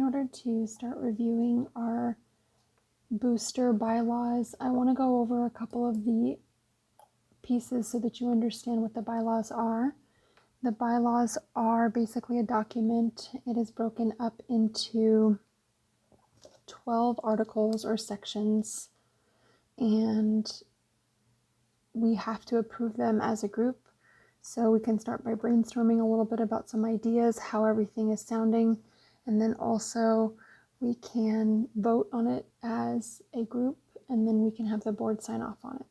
order to start reviewing our booster bylaws, I want to go over a couple of the pieces so that you understand what the bylaws are. The bylaws are basically a document. It is broken up into 12 articles or sections, and we have to approve them as a group. So we can start by brainstorming a little bit about some ideas, how everything is sounding, and then also we can vote on it as a group, and then we can have the board sign off on it.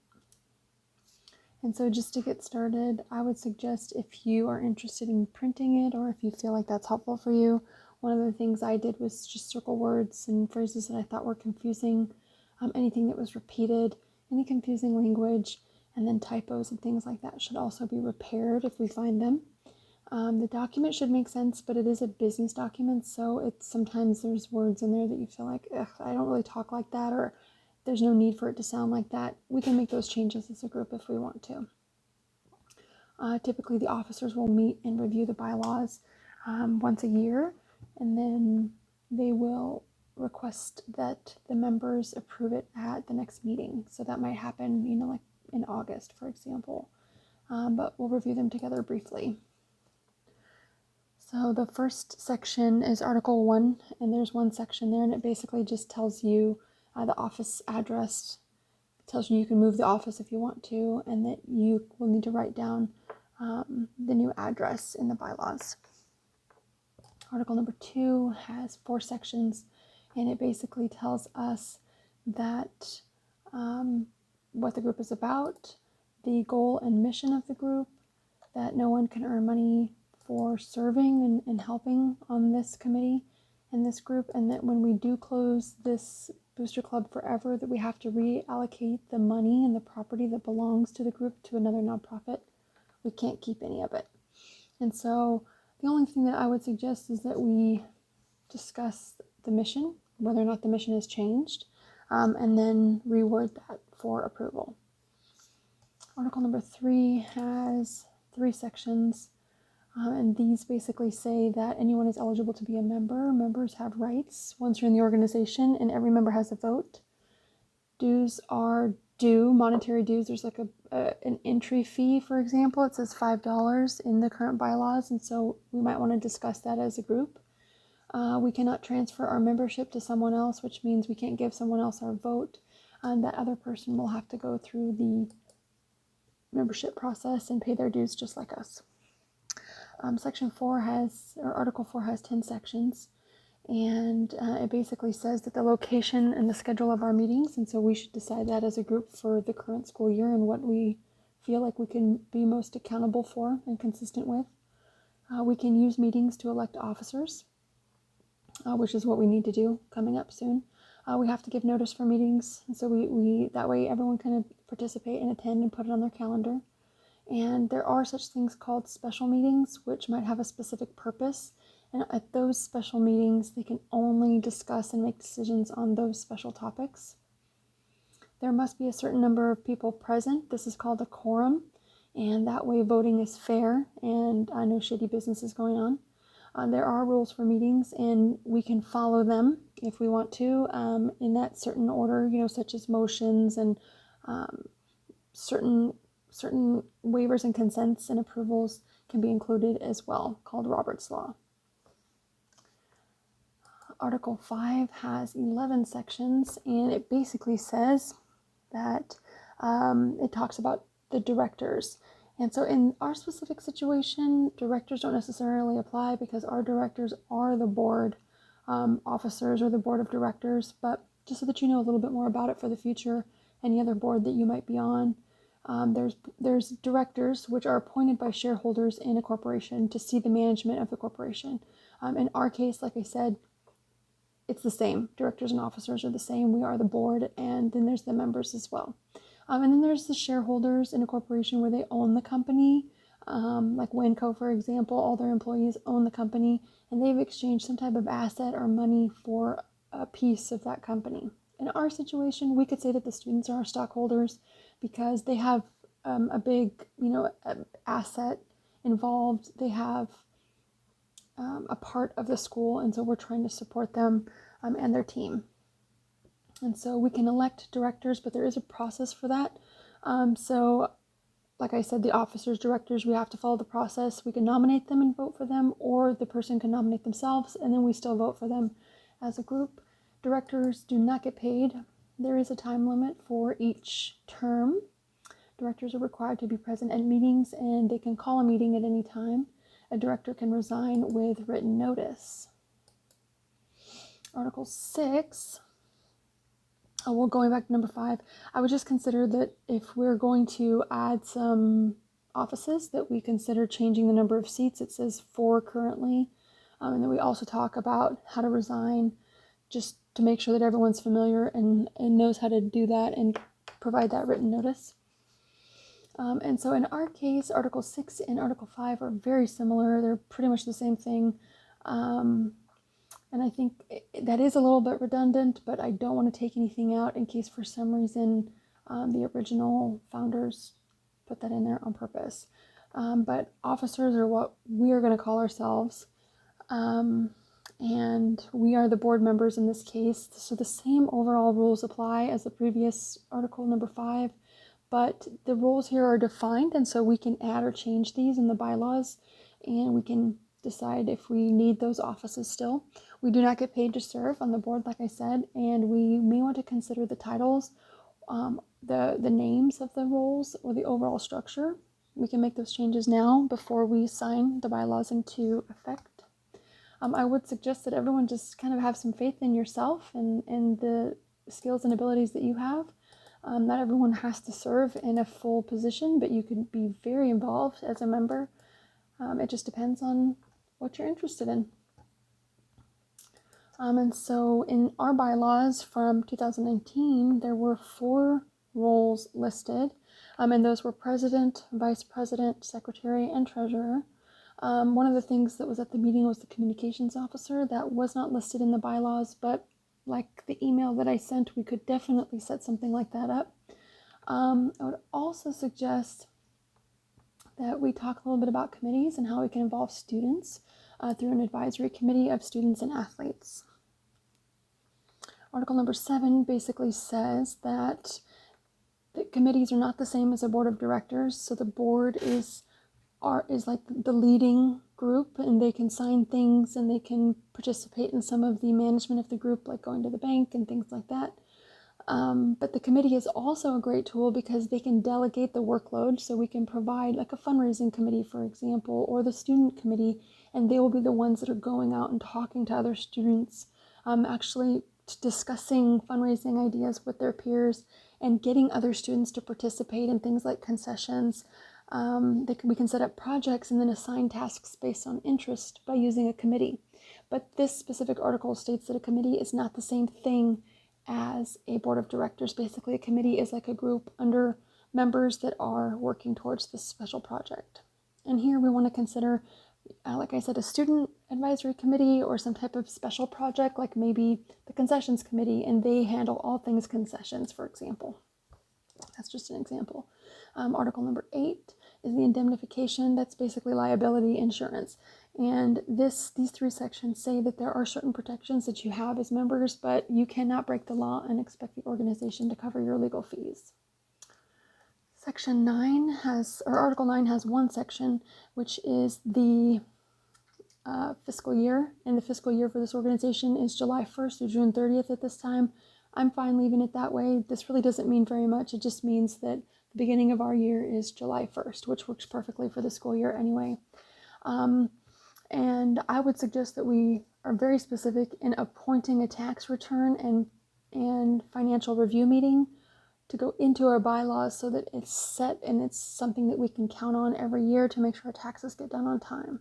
And so just to get started, I would suggest if you are interested in printing it or if you feel like that's helpful for you, one of the things I did was just circle words and phrases that I thought were confusing, anything that was repeated, any confusing language, and then typos and things like that should also be repaired if we find them. The document should make sense, but it is a business document, so it's sometimes there's words in there that you feel like, I don't really talk like that, or there's no need for it to sound like that. We can make those changes as a group if we want to. Typically, the officers will meet and review the bylaws once a year, and then they will request that the members approve it at the next meeting. So that might happen, like in August, for example. But we'll review them together briefly. So the first section is Article 1, and there's one section there, and it basically just tells you the office address. It tells you can move the office if you want to, and that you will need to write down the new address in the bylaws. Article number 2 has 4 sections, and it basically tells us that what the group is about, the goal and mission of the group, that no one can earn money for serving and helping on this committee and this group, and that when we do close this booster club forever, that we have to reallocate the money and the property that belongs to the group to another nonprofit. We can't keep any of it. And so the only thing that I would suggest is that we discuss the mission, whether or not the mission has changed, and then reword that for approval. Article number 3 has 3 sections. And these basically say that anyone is eligible to be a member. Members have rights once you're in the organization, and every member has a vote. Dues are due, monetary dues. There's like an entry fee, for example. It says $5 in the current bylaws, and so we might want to discuss that as a group. We cannot transfer our membership to someone else, which means we can't give someone else our vote. That other person will have to go through the membership process and pay their dues just like us. Article 4 has 10 sections, and it basically says that the location and the schedule of our meetings, and so we should decide that as a group for the current school year and what we feel like we can be most accountable for and consistent with. We can use meetings to elect officers, which is what we need to do coming up soon. We have to give notice for meetings, and so we that way everyone can participate and attend and put it on their calendar. And there are such things called special meetings, which might have a specific purpose. And at those special meetings, they can only discuss and make decisions on those special topics. There must be a certain number of people present. This is called a quorum. And that way voting is fair and no shady business is going on. There are rules for meetings, and we can follow them if we want to in that certain order, such as motions and certain waivers and consents and approvals can be included as well, called Robert's Law. Article 5 has 11 sections, and it basically says that it talks about the directors. And so in our specific situation, directors don't necessarily apply because our directors are the board officers or the board of directors, but just so that you know a little bit more about it for the future, any other board that you might be on, there's directors which are appointed by shareholders in a corporation to see the management of the corporation. In our case, like I said, it's the same. Directors and officers are the same. We are the board, and then there's the members as well. And then there's the shareholders in a corporation where they own the company. Like Winco, for example, all their employees own the company, and they've exchanged some type of asset or money for a piece of that company. In our situation, we could say that the students are our stockholders because they have a big, asset involved. They have a part of the school, and so we're trying to support them and their team. And so we can elect directors, but there is a process for that. So like I said, the officers, directors, we have to follow the process. We can nominate them and vote for them, or the person can nominate themselves, and then we still vote for them as a group. Directors do not get paid. There is a time limit for each term. Directors are required to be present at meetings, and they can call a meeting at any time. A director can resign with written notice. Article 6. Well, going back to number 5, I would just consider that if we're going to add some offices, that we consider changing the number of seats. It says 4 currently. And then we also talk about how to resign, just to make sure that everyone's familiar and knows how to do that and provide that written notice. And so in our case, Article 6 and Article 5 are very similar. They're pretty much the same thing. And I think that is a little bit redundant, but I don't want to take anything out in case for some reason the original founders put that in there on purpose. But officers are what we are going to call ourselves. And we are the board members in this case. So the same overall rules apply as the previous article, number 5, but the rules here are defined, and so we can add or change these in the bylaws, and we can decide if we need those offices still. We do not get paid to serve on the board, like I said, and we may want to consider the titles, the names of the roles, or the overall structure. We can make those changes now before we sign the bylaws into effect. I would suggest that everyone just kind of have some faith in yourself and the skills and abilities that you have. Not everyone has to serve in a full position, but you can be very involved as a member. It just depends on what you're interested in. And so in our bylaws from 2019, there were 4 roles listed, and those were president, vice president, secretary, and treasurer. One of the things that was at the meeting was the communications officer. That was not listed in the bylaws, but like the email that I sent, we could definitely set something like that up. I would also suggest that we talk a little bit about committees and how we can involve students through an advisory committee of students and athletes. Article number 7 basically says that the committees are not the same as a board of directors. So the board is like the leading group, and they can sign things and they can participate in some of the management of the group, like going to the bank and things like that. But the committee is also a great tool because they can delegate the workload. So we can provide like a fundraising committee, for example, or the student committee, and they will be the ones that are going out and talking to other students, actually discussing fundraising ideas with their peers and getting other students to participate in things like concessions. We can set up projects and then assign tasks based on interest by using a committee. But this specific article states that a committee is not the same thing as a board of directors. Basically, a committee is like a group under members that are working towards this special project. And here we want to consider, like I said, a student advisory committee or some type of special project, like maybe the concessions committee, and they handle all things concessions, for example. That's just an example. Article number 8 is the indemnification. That's basically liability insurance. And these 3 sections say that there are certain protections that you have as members, but you cannot break the law and expect the organization to cover your legal fees. Article 9 has one section, which is the fiscal year. And the fiscal year for this organization is July 1st through June 30th at this time. I'm fine leaving it that way. This really doesn't mean very much. It just means that the beginning of our year is July 1st, which works perfectly for the school year anyway. And I would suggest that we are very specific in appointing a tax return and financial review meeting to go into our bylaws so that it's set and it's something that we can count on every year to make sure our taxes get done on time.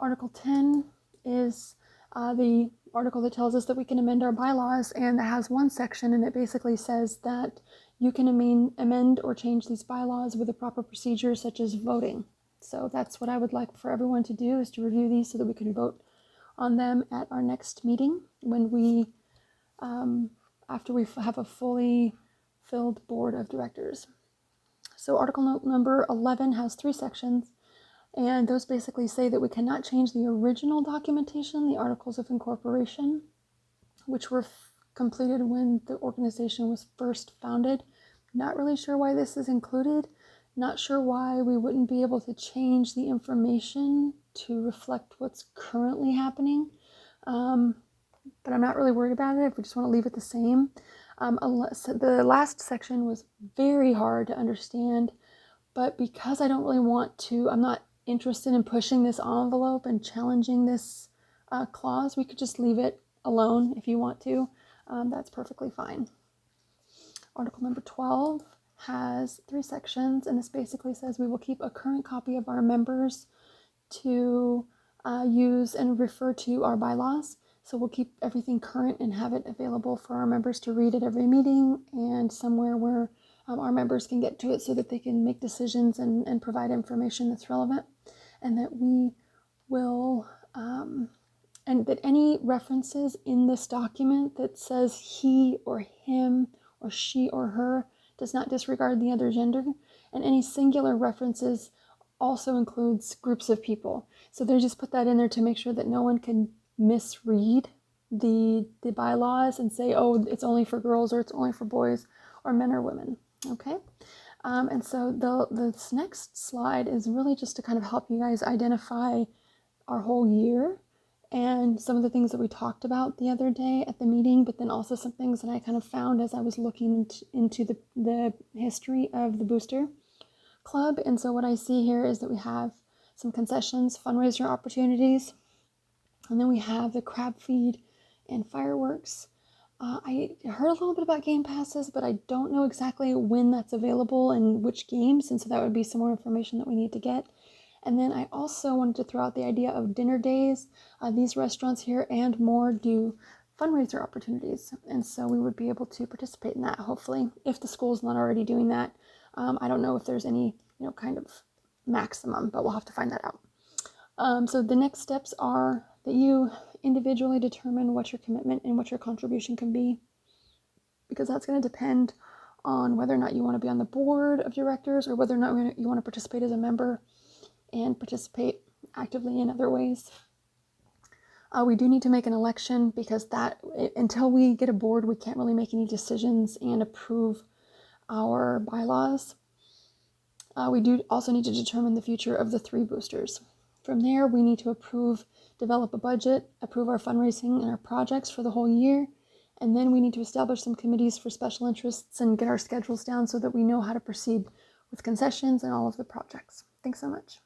Article 10 is the article that tells us that we can amend our bylaws, and it has one section, and it basically says that you can amend or change these bylaws with a proper procedure such as voting. So that's what I would like for everyone to do, is to review these so that we can vote on them at our next meeting when we, after we have a fully filled board of directors. So article number 11 has 3 sections. And those basically say that we cannot change the original documentation, the Articles of Incorporation, which were completed when the organization was first founded. Not really sure why this is included. Not sure why we wouldn't be able to change the information to reflect what's currently happening. But I'm not really worried about it if we just want to leave it the same. The last section was very hard to understand, but because I don't really want to, I'm not interested in pushing this envelope and challenging this clause, we could just leave it alone if you want to. That's perfectly fine. Article number 12 has 3 sections, and this basically says we will keep a current copy of our members to use and refer to our bylaws. So we'll keep everything current and have it available for our members to read at every meeting and somewhere where our members can get to it so that they can make decisions and provide information that's relevant. And that we will, and that any references in this document that says he or him or she or her does not disregard the other gender, and any singular references also includes groups of people. So they just put that in there to make sure that no one can misread the bylaws and say, oh, it's only for girls or it's only for boys or men or women. Okay. And so this next slide is really just to kind of help you guys identify our whole year and some of the things that we talked about the other day at the meeting, but then also some things that I kind of found as I was looking into the history of the Booster Club. And so what I see here is that we have some concessions, fundraiser opportunities, and then we have the crab feed and fireworks. I heard a little bit about game passes, but I don't know exactly when that's available and which games, and so that would be some more information that we need to get. And then I also wanted to throw out the idea of dinner days. These restaurants here and more do fundraiser opportunities, and so we would be able to participate in that, hopefully, if the school's not already doing that. I don't know if there's any, kind of maximum, but we'll have to find that out. So the next steps are that you individually determine what your commitment and what your contribution can be, because that's going to depend on whether or not you want to be on the board of directors or whether or not you want to participate as a member and participate actively in other ways. We do need to make an election because until we get a board, we can't really make any decisions and approve our bylaws. We do also need to determine the future of the 3 boosters. From there, we need to develop a budget, approve our fundraising and our projects for the whole year, and then we need to establish some committees for special interests and get our schedules down so that we know how to proceed with concessions and all of the projects. Thanks so much.